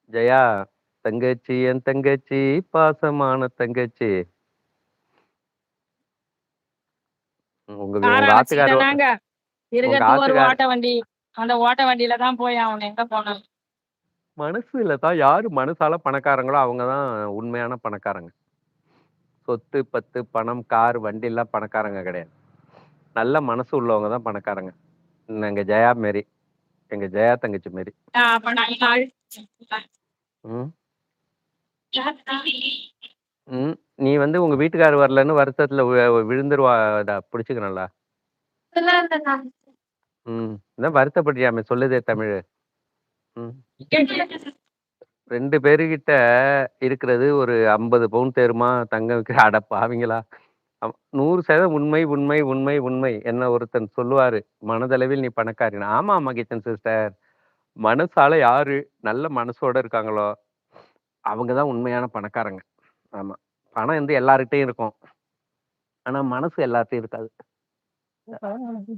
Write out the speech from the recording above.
ஜெயா, தங்கச்சி என் தங்கச்சி, பாசமான தங்கச்சி. உங்க கார உங்க ஆத்துக்காரு வச்சுக்கிட்டேனாங்க. உங்க இருக்கிறது ஒரு ஆத்துக்காரு ஓட்ட வண்டி. அந்த ஓட்ட வண்டியில தான் போய் ஆவணும் எங்க போனாலும். மனசுல தான் யாரு மனசால பணக்காரங்களோ, அவங்க தான் உண்மையான பணக்காரங்க. சொத்து, பத்து, பணம், கார், வண்டிலாம் பணக்காரங்க கிடையாது. நல்ல மனசு உள்ளவங்க தான் பணக்காரங்க. எங்க ஜெயா மாரி. எங்க ஜெயா தங்கச்சி மாரி. அப்ப நான் ஆள் ம். ம். நீ வந்து உங்க வீட்டுக்காரர் வரலன்னு வருத்தத்துல விழுந்துருவாடா புடிச்சுக்க. ம். அதான் வருத்தப்படுறியாமே சொல்லுதே தமிழு. ம். 2 பேருகிட்ட இருக்கிறது ஒரு 50 பவுன் தேருமா தங்கம் அட பாவிங்களா! 100% உண்மை, உண்மை, உண்மை, உண்மை. என்ன ஒருத்தன் சொல்லுவாரு. மனதளவில் நீ பணக்காரின்னு. ஆமா கிச்சன் சிஸ்டர். மனசால யாரு நல்ல மனசோட இருக்காங்களோ, அவங்க தான் உண்மையான பணக்காரங்க. ஆமா. பணம் வந்து எல்லார்கிட்டயும் இருக்கும். ஆனா மனசு எல்லார்ட்டயும் இருக்காது.